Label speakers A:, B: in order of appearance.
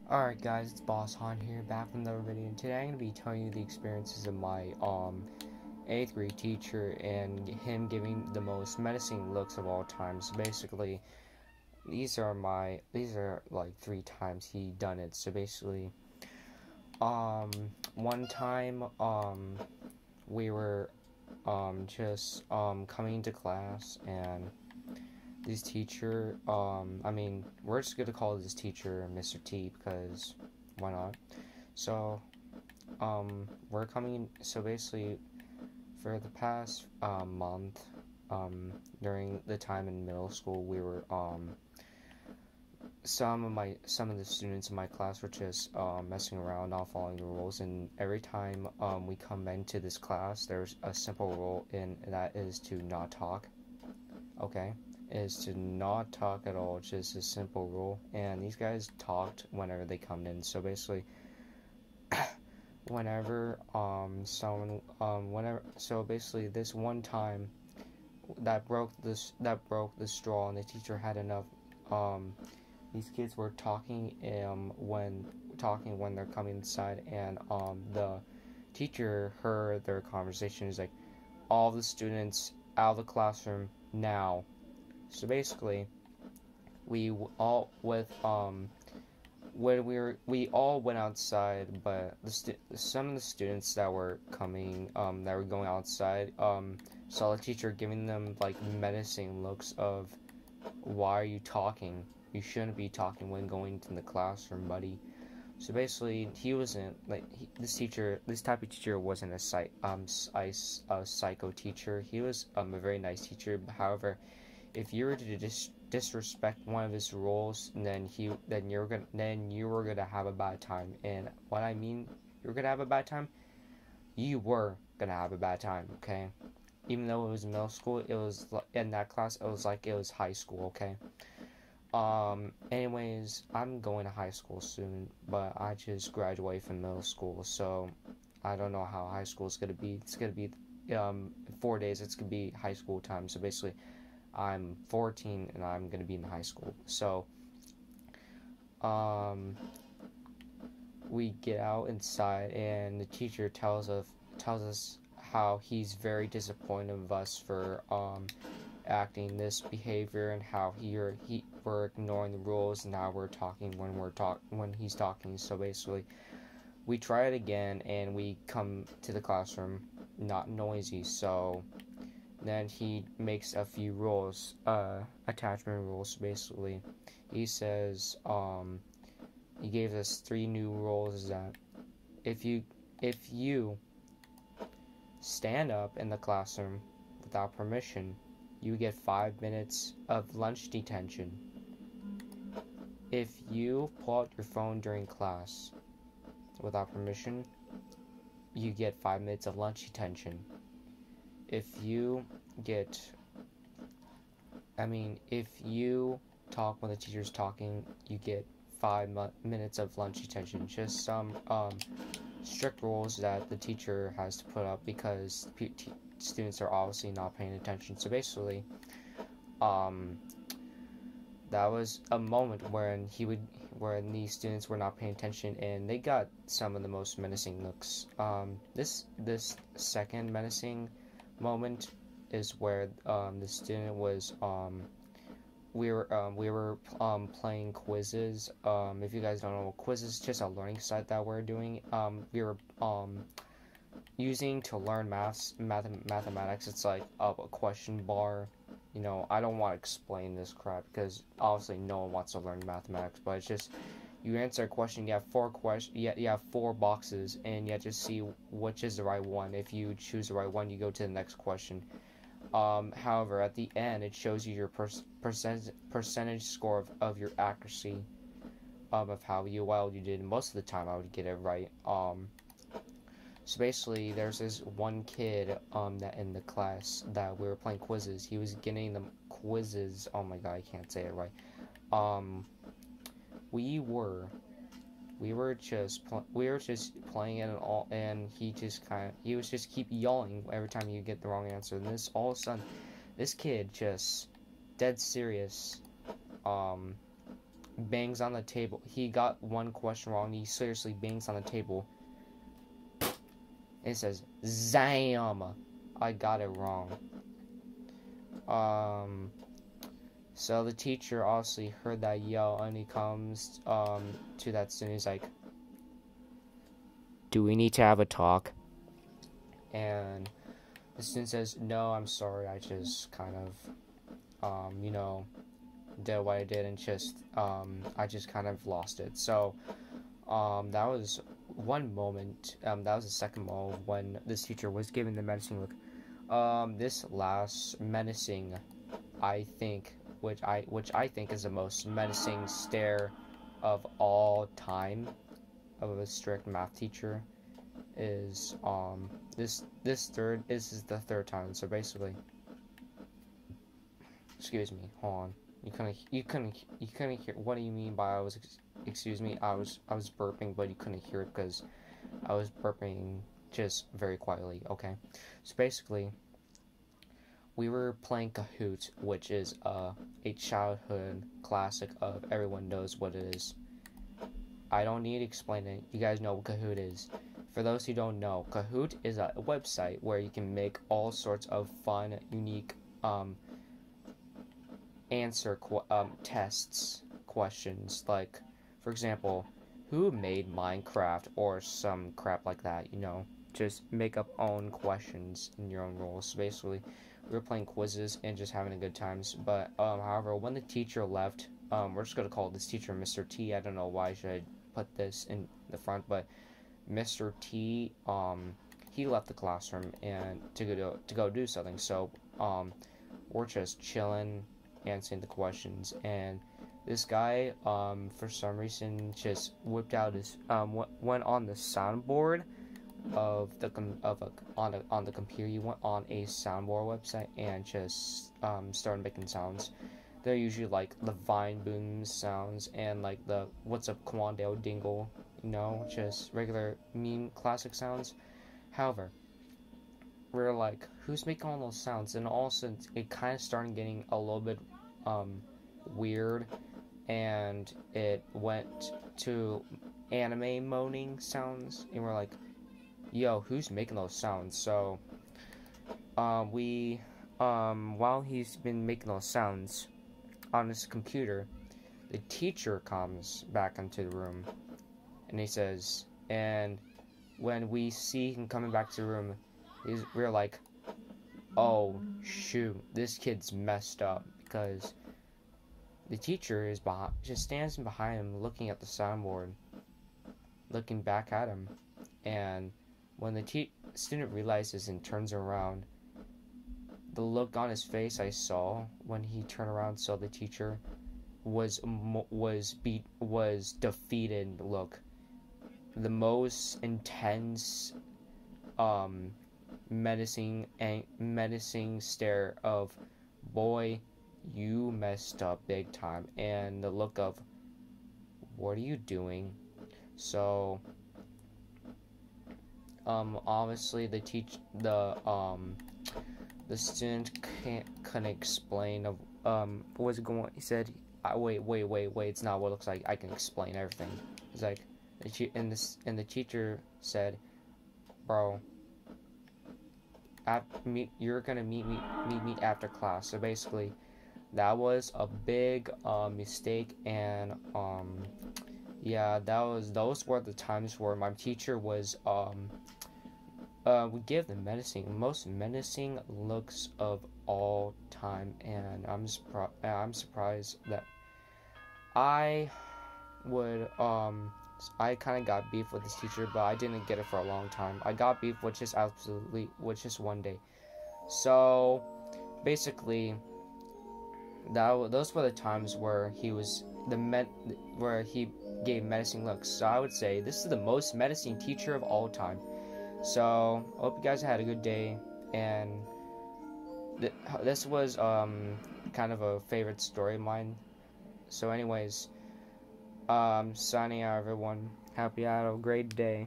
A: Alright guys, it's Boss Han here, back with another video, and today I'm going to be telling you the experiences of my 8th grade teacher and him giving the most menacing looks of all time. So basically, these are like 3 times he done it. So basically, one time, we were just coming to class, and this teacher, we're just gonna call this teacher Mr. T because why not? So, we're coming. So basically, for the past month, during the time in middle school, we were some of the students in my class were just messing around, not following the rules, and every time we come into this class, there's a simple rule, and that is to not talk. Okay, is to not talk at all. It's just a simple rule. And these guys talked whenever they come in. So basically, whenever so basically this one time that broke the straw, and the teacher had enough. These kids were talking when they're coming inside, and the teacher heard their conversation. Is like, all the students out of the classroom now. So basically, we all with when we all went outside, but some of the students that were going outside saw the teacher giving them like menacing looks of, why are you talking? You shouldn't be talking when going to the classroom, buddy. So basically, he wasn't like this type of teacher wasn't a psycho teacher. He was a very nice teacher. However, if you were to disrespect one of his rules, then you were gonna have a bad time. And what I mean, you're gonna have a bad time. You were gonna have a bad time. Okay, even though it was middle school, it was in that class. It was like it was high school. Okay. Anyways, I'm going to high school soon, but I just graduated from middle school, so I don't know how high school is gonna be. It's gonna be, 4 days. It's gonna be high school time. So basically, I'm 14 and I'm gonna be in high school. So, we get out inside, and the teacher tells us how he's very disappointed of us for acting this behavior, and how we're ignoring the rules, and how we're talking when he's talking. So basically, we try it again, and we come to the classroom not noisy. So then he makes a few rules, attachment rules. Basically, he says, he gave us 3 new rules, that if you stand up in the classroom without permission, you get 5 minutes of lunch detention. If you pull out your phone during class without permission, you get 5 minutes of lunch detention. If you talk when the teacher's talking, you get 5 minutes of lunch detention. Just some strict rules that the teacher has to put up, because students are obviously not paying attention. So basically, that was a moment when these students were not paying attention, and they got some of the most menacing looks. This second menacing moment is where the student was we were playing quizzes. If you guys don't know, quizzes just a learning site that we're doing. We were using to learn mathematics. It's like a question bar. I don't want to explain this crap, because obviously no one wants to learn mathematics, but it's just, you answer a question, you have 4 boxes, and you have to see which is the right one. If you choose the right one, you go to the next question. However, at the end, it shows you your percentage score of your accuracy, of how well you did. Most of the time, I would get it right. So basically, there's this one kid that in the class that we were playing quizzes. He was getting the quizzes. Oh my god, I can't say it right. We were just playing it, and all, and he was just keep yelling every time you get the wrong answer. And this, all of a sudden, this kid just dead serious bangs on the table. He got one question wrong. He seriously bangs on the table. It says, "Zam." I got it wrong. So the teacher obviously heard that yell, and he comes to that student. He's like, "Do we need to have a talk?" And the student says, "No, I'm sorry. I just kind of, did what I did, and just, I just kind of lost it." So, that was one moment. That was the second moment when this teacher was giving the menacing look. This last menacing, I think, which I think is the most menacing stare of all time of a strict math teacher, is this is the third time. So basically, excuse me, hold on. You couldn't hear. What do you mean by excuse me? I was burping, but you couldn't hear it because I was burping just very quietly. Okay, so basically, we were playing Kahoot, which is a childhood classic of everyone knows what it is. I don't need to explain it. You guys know what Kahoot is. For those who don't know, Kahoot is a website where you can make all sorts of fun, unique tests, questions. Like, for example, who made Minecraft, or some crap like that, Just make up own questions in your own rules. So basically, we were playing quizzes and just having a good times. But however, when the teacher left, we're just gonna call this teacher Mr. T. I don't know why I should put this in the front, but Mr. T, he left the classroom and to go do something. So we're just chilling, answering the questions, and this guy for some reason just whipped out his went on the soundboard of the on the computer. You went on a soundboard website and just started making sounds. They're usually like the Vine Boom sounds and like the What's Up Quandale Dingle, just regular meme classic sounds. However, we're like, who's making all those sounds? And all of a sudden, it kind of started getting a little bit weird, and it went to anime moaning sounds, and we're like, yo, who's making those sounds? So while he's been making those sounds on his computer, the teacher comes back into the room, and he says, and when we see him coming back to the room, we're like, oh shoot, this kid's messed up, because the teacher is just stands behind him, looking at the soundboard, looking back at him, and when the student realizes and turns around, the look on his face I saw when he turned around saw the teacher was defeated look, the most intense, menacing stare of, boy, you messed up big time, and the look of, what are you doing? So obviously the student couldn't explain of what was going on. He said, wait, it's not what it looks like. I can explain everything. It's like, and the teacher said, bro, you're gonna meet me after class. So basically, that was a big mistake, and yeah, those were the times where my teacher was would give the most menacing looks of all time, and I'm surprised that I kind of got beef with this teacher, but I didn't get it for a long time. I got beef with just one day. So basically, those were the times where where he gave menacing looks. So I would say this is the most menacing teacher of all time. So I hope you guys had a good day, and this was kind of a favorite story of mine. So anyways, signing out, everyone. Hope you had a great day.